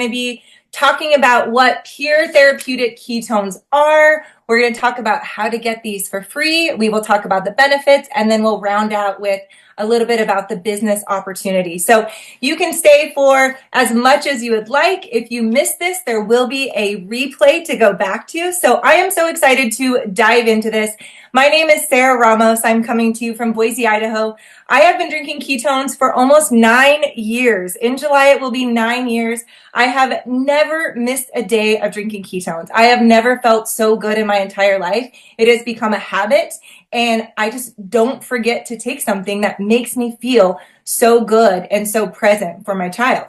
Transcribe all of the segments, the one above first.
to be talking about what pure therapeutic ketones are. We're going to talk about how to get these for free. We will talk about the benefits, and then we'll round out with a little bit about the business opportunity. So you can stay for as much as you would like. If you missed this, there will be a replay to go back to. So I am so excited to dive into this. My name is Sarah Ramos. I'm coming to you from Boise, Idaho. I have been drinking ketones for almost 9 years. In July, it will be 9 years. I have never missed a day of drinking ketones. I have never felt so good in my entire life. It has become a habit, and I just don't forget to take something that makes me feel so good and so present for my child.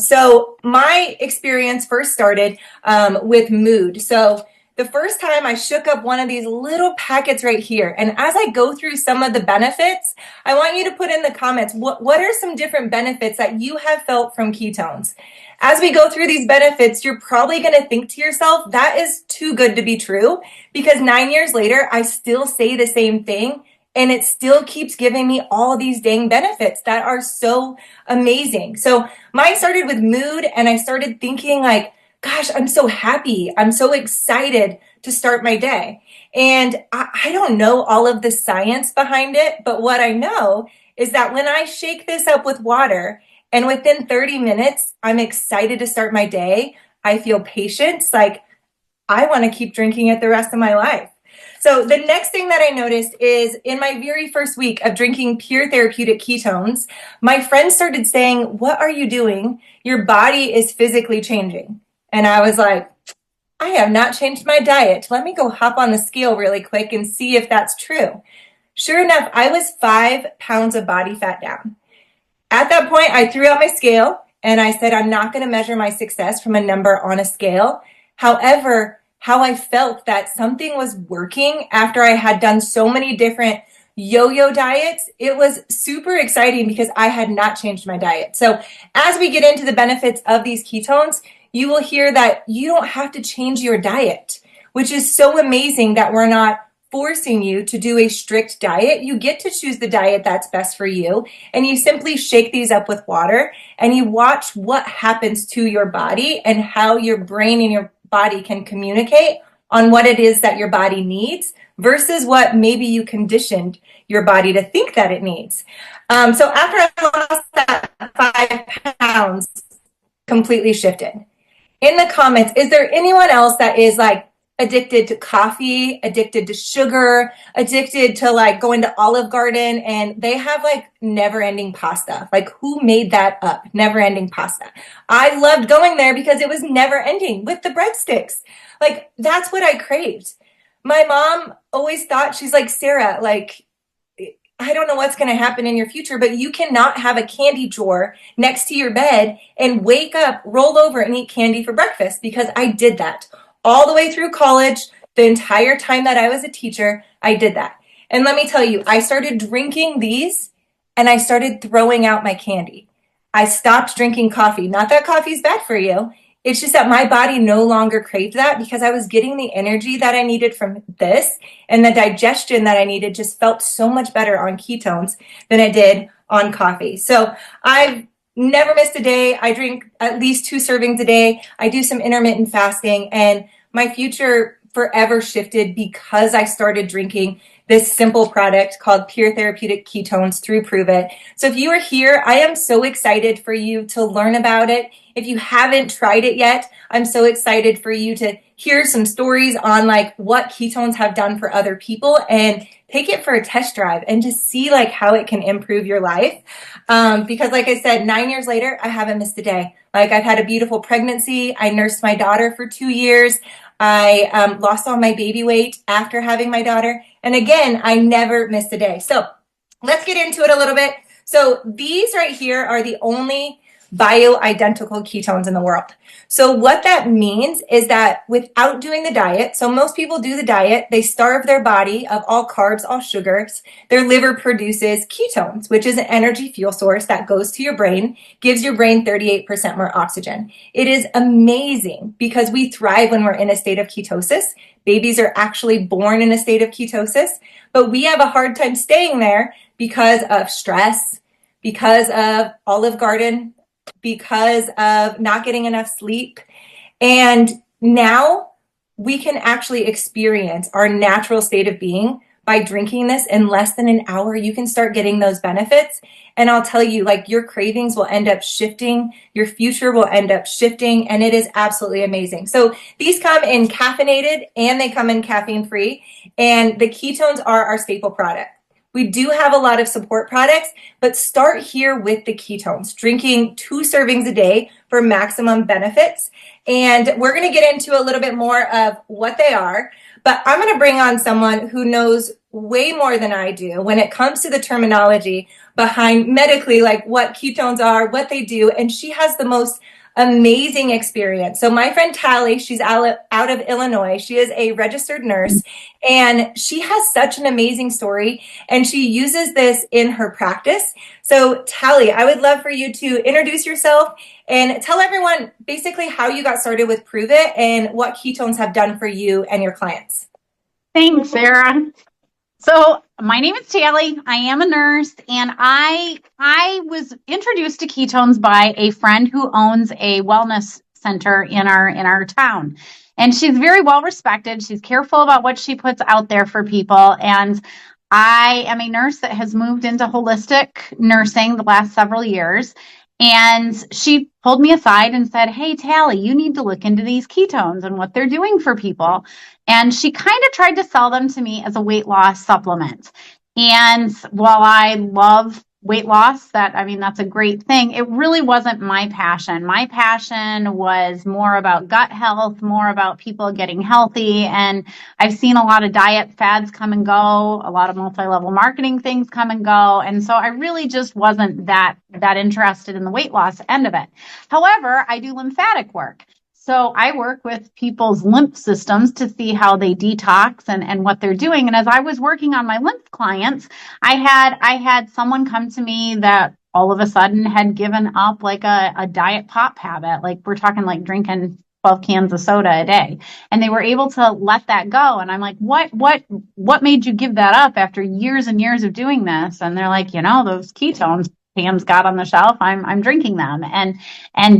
So my experience first started with mood. So the first time I shook up one of these little packets right here, and as I go through some of the benefits, I want you to put in the comments, what are some different benefits that you have felt from ketones? As we go through these benefits, you're probably going to think to yourself, that is too good to be true, because 9 years later, I still say the same thing, and it still keeps giving me all these dang benefits that are so amazing. So mine started with mood, and I started thinking like, gosh, I'm so happy. I'm so excited to start my day. And I don't know all of the science behind it, but what I know is that when I shake this up with water and within 30 minutes, I'm excited to start my day, I feel patience, like I want to keep drinking it the rest of my life. So the next thing that I noticed is in my very first week of drinking pure therapeutic ketones, my friends started saying, what are you doing? Your body is physically changing. And I was like, I have not changed my diet. Let me go hop on the scale really quick and see if that's true. Sure enough, I was 5 pounds of body fat down. At that point, I threw out my scale and I said, I'm not going to measure my success from a number on a scale. However, how I felt that something was working after I had done so many different yo-yo diets, it was super exciting because I had not changed my diet. So as we get into the benefits of these ketones, you will hear that you don't have to change your diet, which is so amazing that we're not forcing you to do a strict diet. You get to choose the diet that's best for you, and you simply shake these up with water and you watch what happens to your body and how your brain and your body can communicate on what it is that your body needs versus what maybe you conditioned your body to think that it needs. So after I lost that 5 pounds, completely shifted. In the comments, is there anyone else that is like addicted to coffee, addicted to sugar, addicted to like going to Olive Garden and they have like never-ending pasta? Like who made that up? Never-ending pasta. I loved going there because it was never-ending with the breadsticks. Like that's what I craved. My mom always thought, she's like, Sarah, like, I don't know what's going to happen in your future, but you cannot have a candy drawer next to your bed and wake up, roll over and eat candy for breakfast, because I did that all the way through college. The entire time that I was a teacher, I did that. And let me tell you, I started drinking these and I started throwing out my candy. I stopped drinking coffee. Not that coffee is bad for you. It's just that my body no longer craved that because I was getting the energy that I needed from this, and the digestion that I needed just felt so much better on ketones than it did on coffee. So I've never missed a day. I drink at least 2 servings a day. I do some intermittent fasting, and my future forever shifted because I started drinking this simple product called Pure Therapeutic Ketones through Prove It. So if you are here, I am so excited for you to learn about it. If you haven't tried it yet, I'm so excited for you to hear some stories on like what ketones have done for other people and take it for a test drive and just see like how it can improve your life. Because like I said, 9 years later, I haven't missed a day. Like I've had a beautiful pregnancy. I nursed my daughter for 2 years. I lost all my baby weight after having my daughter. And again, I never missed a day. So let's get into it a little bit. So these right here are the only bioidentical ketones in the world. So what that means is that without doing the diet, so most people do the diet, they starve their body of all carbs, all sugars. Their liver produces ketones, which is an energy fuel source that goes to your brain, gives your brain 38% more oxygen. It is amazing because we thrive when we're in a state of ketosis. Babies are actually born in a state of ketosis, but we have a hard time staying there because of stress, because of Olive Garden because of not getting enough sleep. And now we can actually experience our natural state of being by drinking this in less than an hour. You can start getting those benefits. And I'll tell you, like, your cravings will end up shifting, your future will end up shifting, and it is absolutely amazing. So these come in caffeinated and they come in caffeine free, and the ketones are our staple product. We do have a lot of support products, but start here with the ketones, drinking 2 servings a day for maximum benefits. And we're going to get into a little bit more of what they are, but I'm going to bring on someone who knows way more than I do when it comes to the terminology behind medically, like what ketones are, what they do, and she has the most amazing experience. So my friend Tally, she's out of Illinois. She is a registered nurse, and she has such an amazing story, and she uses this in her practice. So Tally, I would love for you to introduce yourself and tell everyone basically how you got started with Prove It and what ketones have done for you and your clients. Thanks, Sarah. So my name is Tally. I am a nurse, and I was introduced to ketones by a friend who owns a wellness center in our town. And she's very well respected. She's careful about what she puts out there for people. And I am a nurse that has moved into holistic nursing the last several years. And she pulled me aside and said, "Hey, Tally, you need to look into these ketones and what they're doing for people." And she kind of tried to sell them to me as a weight loss supplement. And while I love weight loss, that's a great thing. It really wasn't my passion. My passion was more about gut health, more about people getting healthy. And I've seen a lot of diet fads come and go, a lot of multi-level marketing things come and go. And so I really just wasn't that interested in the weight loss end of it. However, I do lymphatic work. So I work with people's lymph systems to see how they detox and what they're doing. And as I was working on my lymph clients, I had someone come to me that all of a sudden had given up like a diet pop habit. Like we're talking like drinking 12 cans of soda a day. And they were able to let that go. And I'm like, what made you give that up after years and years of doing this? And they're like, those ketones Pam's got on the shelf, I'm drinking them, and I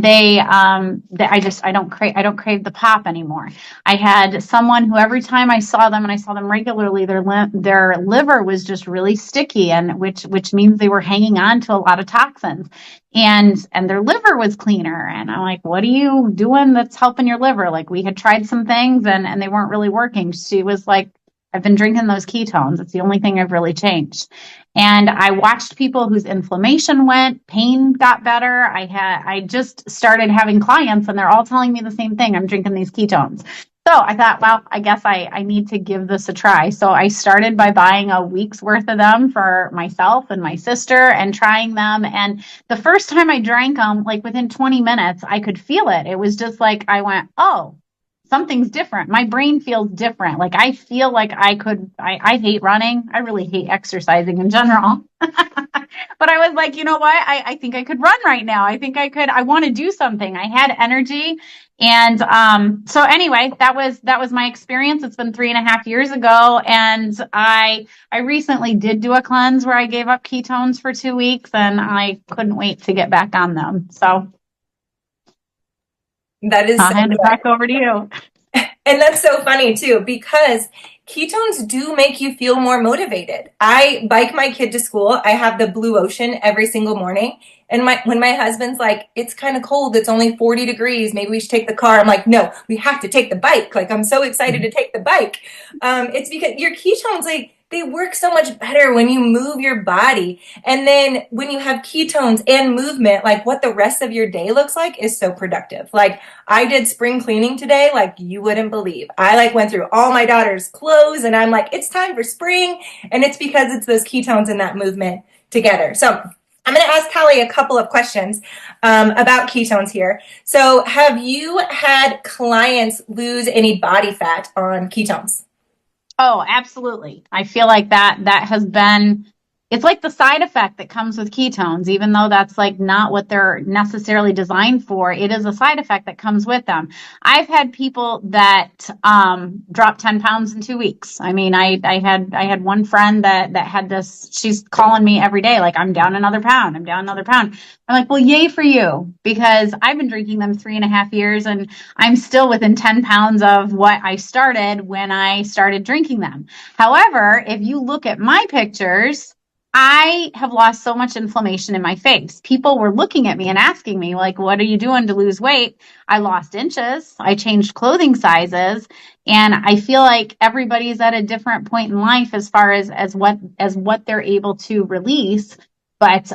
don't crave the pop anymore. I had someone who every time I saw them, and I saw them regularly, their liver was just really sticky, and which means they were hanging on to a lot of toxins, and their liver was cleaner. And I'm like, what are you doing that's helping your liver? Like, we had tried some things and they weren't really working. She was like, I've been drinking those ketones. It's the only thing I've really changed. And I watched people whose inflammation went, pain got better. I just started having clients and they're all telling me the same thing. I'm drinking these ketones. So I thought, well, I guess I need to give this a try. So I started by buying a week's worth of them for myself and my sister and trying them. And the first time I drank them, like within 20 minutes, I could feel it. It was just like, I went, oh, something's different. My brain feels different. Like I feel like I hate running. I really hate exercising in general. But I was like, you know what? I think I could run right now. I want to do something. I had energy. And so anyway, that was my experience. It's been 3.5 years ago. And I recently did do a cleanse where I gave up ketones for 2 weeks, and I couldn't wait to get back on them. So that is I'll hand it back over to you. And that's so funny too, because ketones do make you feel more motivated. I bike my kid to school. I have the Blue Ocean every single morning. And when my husband's like, it's kind of cold, it's only 40 degrees, maybe we should take the car. I'm like, no, we have to take the bike. Like, I'm so excited to take the bike. It's because your ketones, like, they work so much better when you move your body. And then when you have ketones and movement, like what the rest of your day looks like is so productive. Like, I did spring cleaning today, like you wouldn't believe. I like went through all my daughter's clothes and I'm like, it's time for spring. And it's because it's those ketones and that movement together. So I'm going to ask Callie a couple of questions about ketones here. So have you had clients lose any body fat on ketones? Oh, absolutely. I feel like that has been it's like the side effect that comes with ketones, even though that's like not what they're necessarily designed for. It is a side effect that comes with them. I've had people that drop 10 pounds in 2 weeks. I mean, I had one friend that had this. She's calling me every day, like, I'm down another pound. I'm down another pound. I'm like, well, yay for you, because I've been drinking them 3.5 years and I'm still within 10 pounds of what I started when I started drinking them. However, if you look at my pictures, I have lost so much inflammation in my face. People were looking at me and asking me, like, what are you doing to lose weight? I lost inches. I changed clothing sizes. And I feel like everybody's at a different point in life as far as what they're able to release. But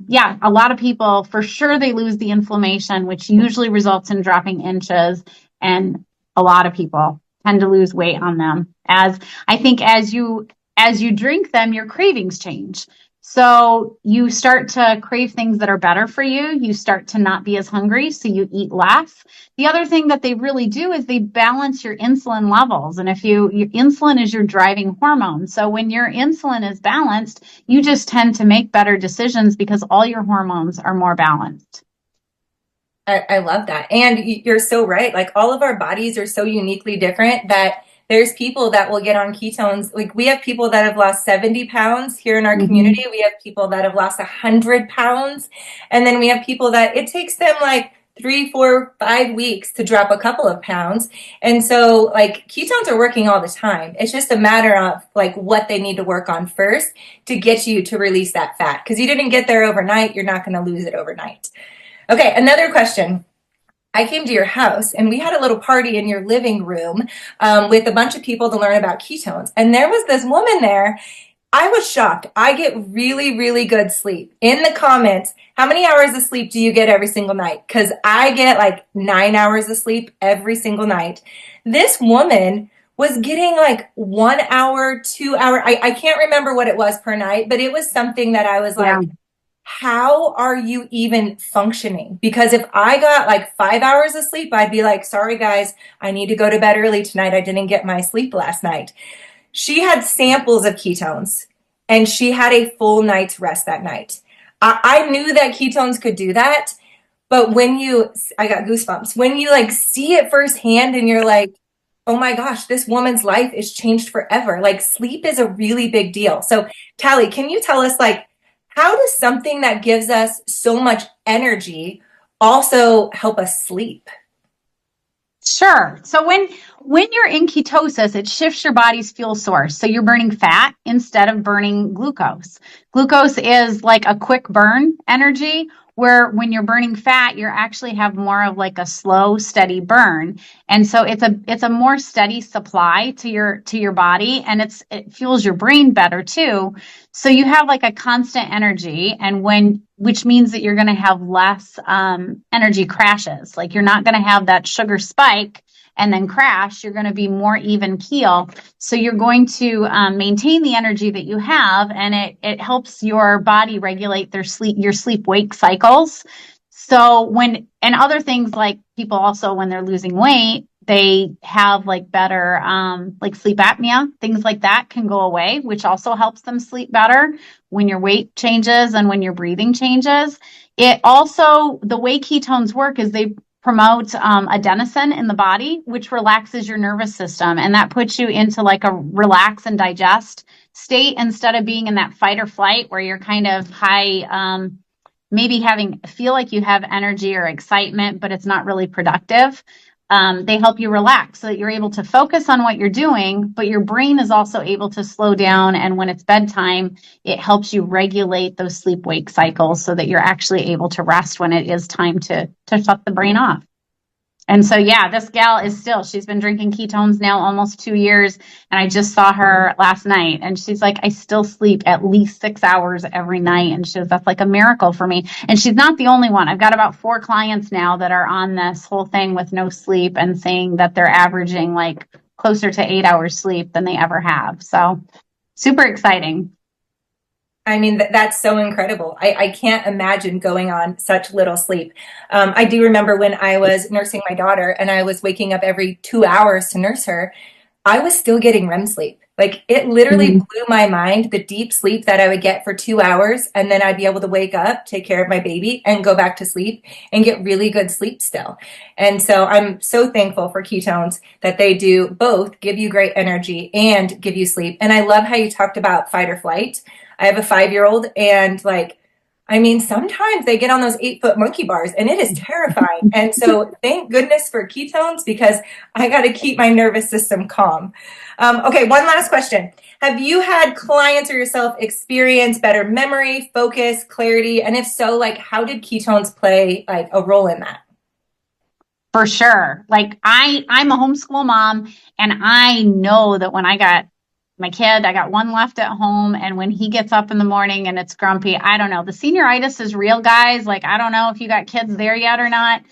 yeah, a lot of people, for sure, they lose the inflammation, which usually results in dropping inches. And a lot of people tend to lose weight on them. As I think as you drink them, your cravings change. So you start to crave things that are better for you. You start to not be as hungry, so you eat less. The other thing that they really do is they balance your insulin levels. And if your insulin is your driving hormone. So when your insulin is balanced, you just tend to make better decisions because all your hormones are more balanced. I love that. And you're so right. Like, all of our bodies are so uniquely different that there's people that will get on ketones. Like, we have people that have lost 70 pounds here in our Mm-hmm. community. We have people that have lost 100 pounds. And then we have people that it takes them like 3, 4, 5 weeks to drop a couple of pounds. And so, like, ketones are working all the time. It's just a matter of like what they need to work on first to get you to release that fat. Because you didn't get there overnight, you're not going to lose it overnight. Okay, another question. I came to your house and we had a little party in your living room with a bunch of people to learn about ketones. And there was this woman there. I was shocked. I get really, really good sleep. In the comments, how many hours of sleep do you get every single night? Because I get like 9 hours of sleep every single night. This woman was getting like 1 hour, 2 hour. I can't remember what it was per night, but it was something that I was Yeah. like, how are you even functioning? Because if I got like 5 hours of sleep, I'd be like, sorry guys, I need to go to bed early tonight. I didn't get my sleep last night. She had samples of ketones and she had a full night's rest that night. I knew that ketones could do that, but I got goosebumps. When you like see it firsthand and you're like, oh my gosh, this woman's life is changed forever. Like, sleep is a really big deal. So Tally, can you tell us, like, how does something that gives us so much energy help us sleep? Sure. So when you're in ketosis, it shifts your body's fuel source. So you're burning fat instead of burning glucose. Glucose is like a quick burn energy, where when you're burning fat, you actually have more of like a slow, steady burn. And so it's a more steady supply to your body, and it fuels your brain better too. So you have like a constant energy, and which means that you're going to have less energy crashes. Like, you're not going to have that sugar spike and then crash. You're going to be more even keel. So you're going to maintain the energy that you have, and it helps your body regulate your sleep wake cycles. So and other things, like people also, when they're losing weight, they have like better like sleep apnea, things like that can go away, which also helps them sleep better when your weight changes and when your breathing changes. It also, the way ketones work is they promote adenosine in the body, which relaxes your nervous system, and that puts you into like a relax and digest state instead of being in that fight or flight where you're kind of high, maybe feel like you have energy or excitement, but it's not really productive. They help you relax so that you're able to focus on what you're doing, but your brain is also able to slow down. And when it's bedtime, it helps you regulate those sleep wake cycles so that you're actually able to rest when it is time to shut the brain off. And so, yeah, this gal she's been drinking ketones now almost 2 years. And I just saw her last night and she's like, I still sleep at least 6 hours every night. And she goes, that's like a miracle for me. And she's not the only one. I've got about 4 clients now that are on this whole thing with no sleep and saying that they're averaging like closer to 8 hours sleep than they ever have. So super exciting. I mean, that's so incredible. I can't imagine going on such little sleep. I do remember when I was nursing my daughter and I was waking up every 2 hours to nurse her, I was still getting REM sleep. Like it literally Mhm. blew my mind, the deep sleep that I would get for 2 hours, and then I'd be able to wake up, take care of my baby, and go back to sleep and get really good sleep still. And so I'm so thankful for ketones that they do both give you great energy and give you sleep. And I love how you talked about fight or flight. I have a 5-year-old, and like, I mean, sometimes they get on those 8-foot monkey bars and it is terrifying. And so thank goodness for ketones because I got to keep my nervous system calm. Okay, one last question. Have you had clients or yourself experience better memory, focus, clarity? And if so, like how did ketones play like a role in that? For sure. Like I'm a homeschool mom, and I know that when I got my kid, I got one left at home, and when he gets up in the morning and it's grumpy, I don't know. The senioritis is real, guys. Like I don't know if you got kids there yet or not,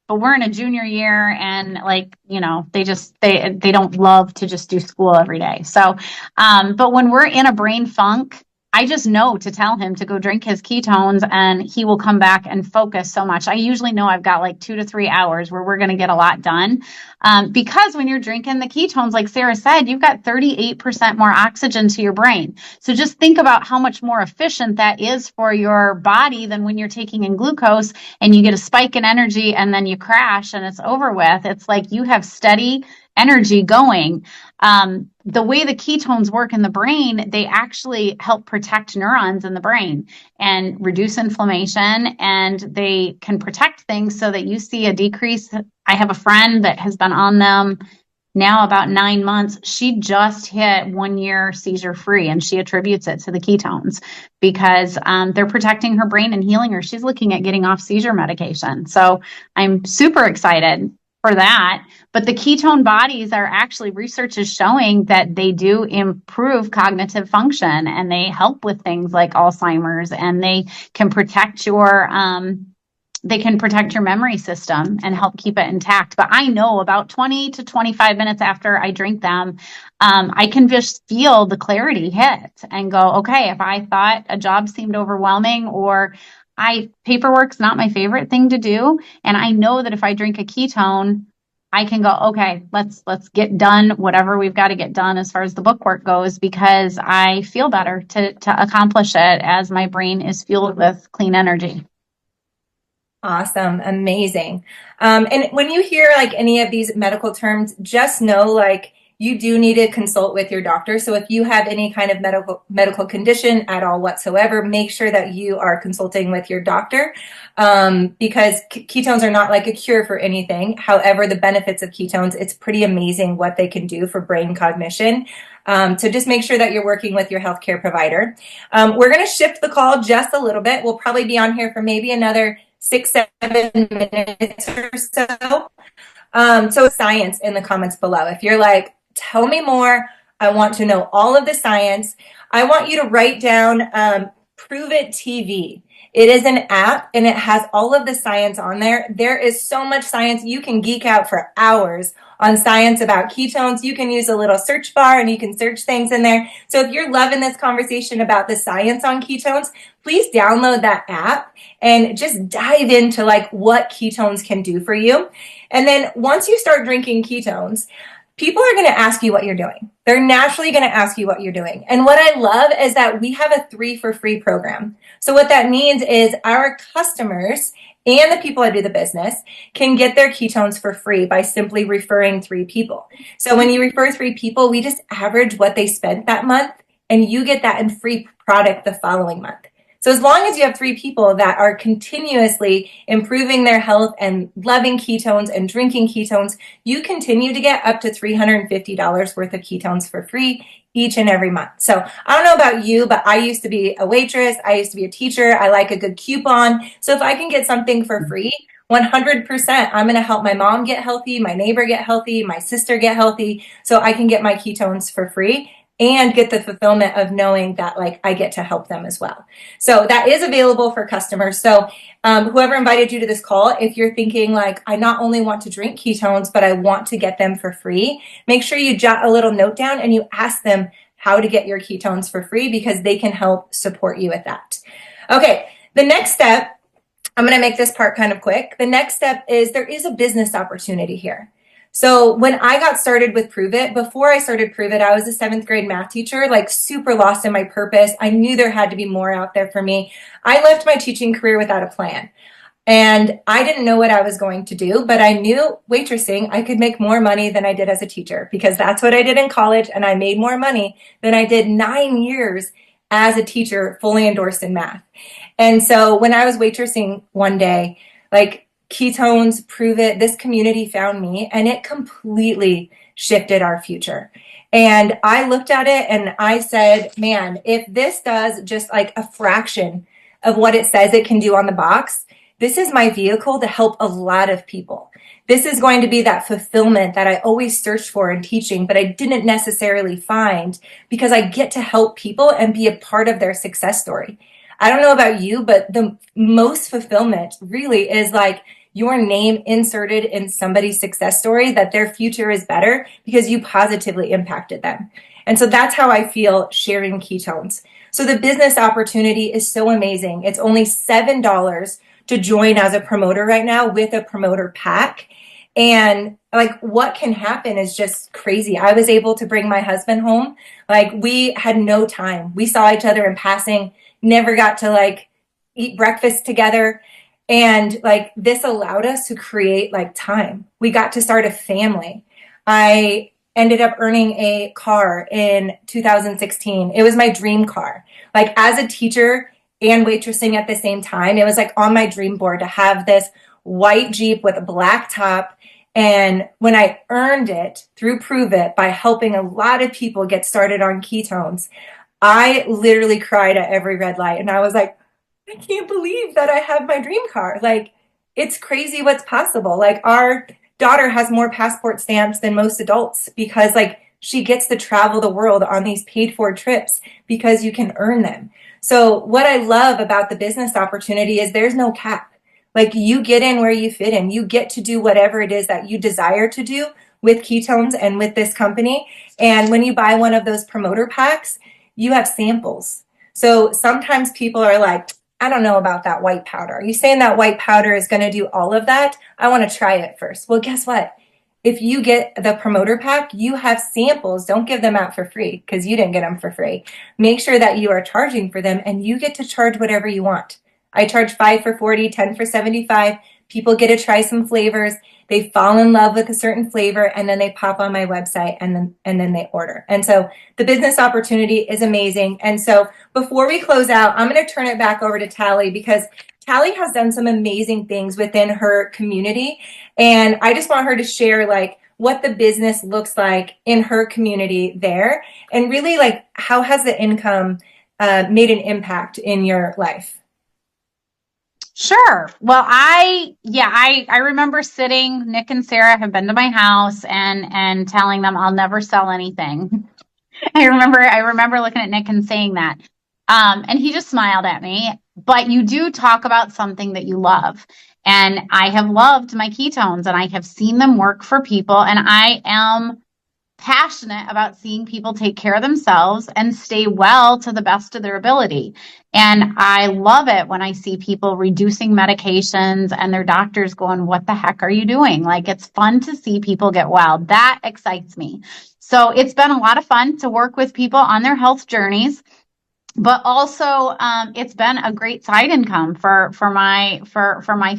but we're in a junior year, and like, they don't love to just do school every day. So but when we're in a brain funk, I just know to tell him to go drink his ketones, and he will come back and focus so much. I usually know I've got like 2 to 3 hours where we're going to get a lot done. Because when you're drinking the ketones, like Sarah said, you've got 38% more oxygen to your brain. So just think about how much more efficient that is for your body than when you're taking in glucose and you get a spike in energy and then you crash and it's over with. It's like you have steady energy going. The way the ketones work in the brain, they actually help protect neurons in the brain and reduce inflammation, and they can protect things so that you see a decrease. I have a friend that has been on them now about 9 months. She just hit 1 year seizure free, and she attributes it to the ketones because they're protecting her brain and healing her. She's looking at getting off seizure medication. So I'm super excited for that. But the ketone bodies are actually, research is showing that they do improve cognitive function, and they help with things like Alzheimer's, and they can protect your memory system and help keep it intact. But I know about 20 to 25 minutes after I drink them, I can just feel the clarity hit and go, okay, if I thought a job seemed overwhelming, or paperwork's not my favorite thing to do, and I know that if I drink a ketone, I can go, okay, let's get done whatever we've got to get done as far as the book work goes, because I feel better to accomplish it as my brain is fueled with clean energy. Awesome. Amazing. And when you hear like any of these medical terms, just know like you do need to consult with your doctor. So if you have any kind of medical condition at all whatsoever, make sure that you are consulting with your doctor, because ketones are not like a cure for anything. However, the benefits of ketones, it's pretty amazing what they can do for brain cognition. So just make sure that you're working with your healthcare provider. We're going to shift the call just a little bit. We'll probably be on here for maybe another 6-7 minutes or so. So science in the comments below. If you're like, tell me more, I want to know all of the science, I want you to write down Prove It TV. It is an app and it has all of the science on there. There is so much science. You can geek out for hours on science about ketones. You can use a little search bar and you can search things in there. So if you're loving this conversation about the science on ketones, please download that app and just dive into like what ketones can do for you. And then once you start drinking ketones, people are going to ask you what you're doing. They're naturally going to ask you what you're doing. And what I love is that we have a 3 for free program. So what that means is our customers and the people that do the business can get their ketones for free by simply referring 3 people. So when you refer 3 people, we just average what they spent that month, and you get that in free product the following month. So as long as you have 3 people that are continuously improving their health and loving ketones and drinking ketones, you continue to get up to $350 worth of ketones for free each and every month. So I don't know about you, but I used to be a waitress. I used to be a teacher. I like a good coupon. So if I can get something for free, 100%, I'm going to help my mom get healthy, my neighbor get healthy, my sister get healthy, so I can get my ketones for free and get the fulfillment of knowing that like I get to help them as well. So that is available for customers. So whoever invited you to this call, if you're thinking like, I not only want to drink ketones, but I want to get them for free, make sure you jot a little note down and you ask them how to get your ketones for free, because they can help support you with that. Okay, the next step, I'm going to make this part kind of quick. The next step is there is a business opportunity here. So when I got started with Prove It, before I started Prove It, I was a seventh grade math teacher, like super lost in my purpose. I knew there had to be more out there for me. I left my teaching career without a plan. And I didn't know what I was going to do, but I knew waitressing, I could make more money than I did as a teacher because that's what I did in college. And I made more money than I did 9 years as a teacher, fully endorsed in math. And so when I was waitressing one day, like Ketones, Prove It, this community found me and it completely shifted our future. And I looked at it and I said, man, if this does just like a fraction of what it says it can do on the box, this is my vehicle to help a lot of people. This is going to be that fulfillment that I always searched for in teaching, but I didn't necessarily find because I get to help people and be a part of their success story. I don't know about you, but the most fulfillment really is like your name inserted in somebody's success story, that their future is better because you positively impacted them. And so that's how I feel sharing Ketones. So the business opportunity is so amazing. It's only $7 to join as a promoter right now with a promoter pack. And like what can happen is just crazy. I was able to bring my husband home. Like we had no time. We saw each other in passing, never got to like eat breakfast together. And like this allowed us to create like time. We got to start a family. I ended up earning a car in 2016. It was my dream car. Like as a teacher and waitressing at the same time, it was like on my dream board to have this white Jeep with a black top. And when I earned it through Prove It by helping a lot of people get started on ketones, I literally cried at every red light. And I was like, I can't believe that I have my dream car. Like, it's crazy what's possible. Like, our daughter has more passport stamps than most adults because, like, she gets to travel the world on these paid for trips because you can earn them. So, what I love about the business opportunity is there's no cap. Like, you get in where you fit in. You get to do whatever it is that you desire to do with Ketones and with this company. And when you buy one of those promoter packs, you have samples. So sometimes people are like, I don't know about that white powder. Are you saying that white powder is going to do all of that? I want to try it first. Well, guess what? If you get the promoter pack, you have samples. Don't give them out for free because you didn't get them for free. Make sure that you are charging for them and you get to charge whatever you want. I charge 5 for 40, 10 for 75. People get to try some flavors. They fall in love with a certain flavor and then they pop on my website and then they order. And so the business opportunity is amazing. And so before we close out, I'm going to turn it back over to Tally because Tally has done some amazing things within her community. And I just want her to share like what the business looks like in her community there and really like how has the income made an impact in your life? Sure. Well, I remember sitting, Nick and Sarah have been to my house and telling them I'll never sell anything. I remember looking at Nick and saying that. And he just smiled at me. But you do talk about something that you love. And I have loved my ketones and I have seen them work for people. And I am passionate about seeing people take care of themselves and stay well to the best of their ability. And I love it when I see people reducing medications and their doctors going, what the heck are you doing? Like, it's fun to see people get well. That excites me. So it's been a lot of fun to work with people on their health journeys. But also, it's been a great side income for my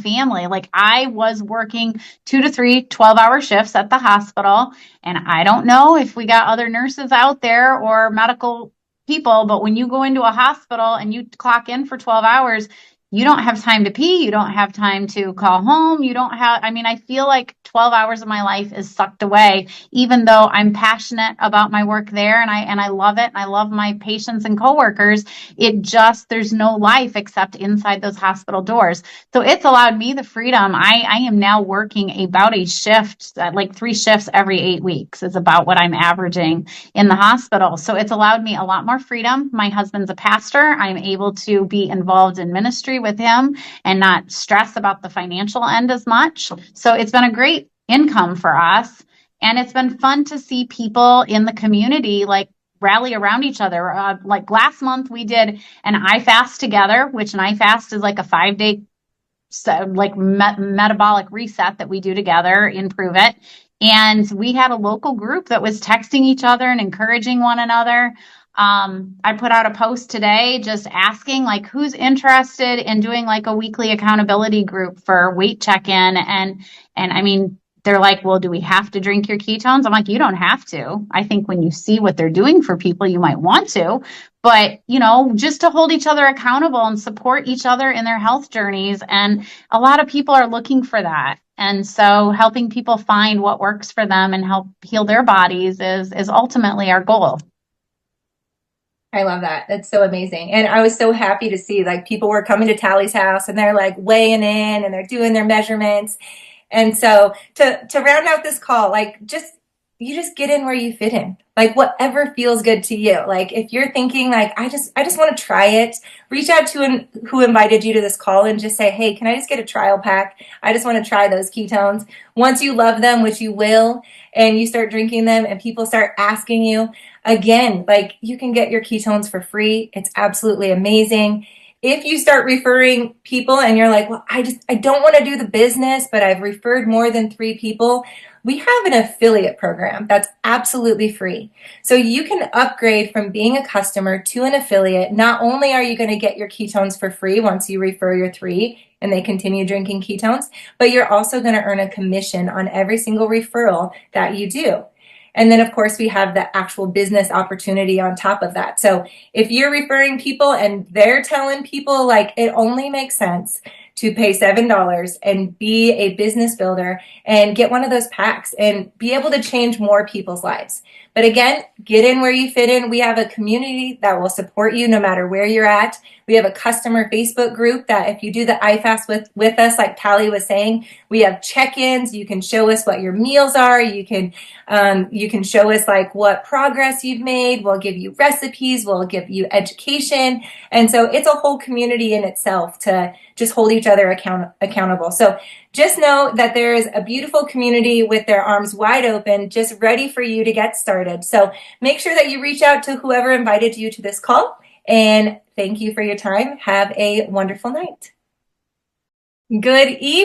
family. Like I was working 2 to 3 12-hour shifts at the hospital, and I don't know if we got other nurses out there or medical people, but when you go into a hospital and you clock in for 12 hours, you don't have time to pee. You don't have time to call home. You don't have, I mean, I feel like 12 hours of my life is sucked away, even though I'm passionate about my work there and I love it. And I love my patients and coworkers. It just, there's no life except inside those hospital doors. So it's allowed me the freedom. I am now working about a shift, like 3 shifts every 8 weeks is about what I'm averaging in the hospital. So it's allowed me a lot more freedom. My husband's a pastor. I'm able to be involved in ministry with him and not stress about the financial end as much. So it's been a great income for us. And it's been fun to see people in the community like rally around each other. Like last month we did an I fast together, which an I fast is like a 5-day metabolic reset that we do together in Prove It. And we had a local group that was texting each other and encouraging one another. I put out a post today just asking like who's interested in doing like a weekly accountability group for weight check-in. And I mean, they're like, well, do we have to drink your ketones? I'm like, you don't have to. I think when you see what they're doing for people, you might want to. But, you know, just to hold each other accountable and support each other in their health journeys. And a lot of people are looking for that. And so helping people find what works for them and help heal their bodies is ultimately our goal. I love that. That's so amazing. And I was so happy to see like people were coming to Tally's house and they're like weighing in and they're doing their measurements. And so to round out this call, like you just get in where you fit in. Like whatever feels good to you. Like if you're thinking like I just want to try it, reach out to who invited you to this call and just say, "Hey, can I just get a trial pack? I just want to try those ketones." Once you love them, which you will, and you start drinking them and people start asking you again, like you can get your ketones for free. It's absolutely amazing. If you start referring people and you're like, well, I don't want to do the business, but I've referred more than 3 people, we have an affiliate program that's absolutely free. So you can upgrade from being a customer to an affiliate. Not only are you going to get your ketones for free once you refer your 3 and they continue drinking ketones, but you're also going to earn a commission on every single referral that you do. And then, of course, we have the actual business opportunity on top of that. So if you're referring people and they're telling people like it only makes sense to pay $7 and be a business builder and get one of those packs and be able to change more people's lives. But again, get in where you fit in. We have a community that will support you no matter where you're at. We have a customer Facebook group that if you do the iFast with us, like Tally was saying, we have check-ins. You can show us what your meals are. You can show us like what progress you've made. We'll give you recipes. We'll give you education. And so it's a whole community in itself to just hold each other accountable. So just know that there is a beautiful community with their arms wide open, just ready for you to get started. So make sure that you reach out to whoever invited you to this call. And thank you for your time. Have a wonderful night. Good evening.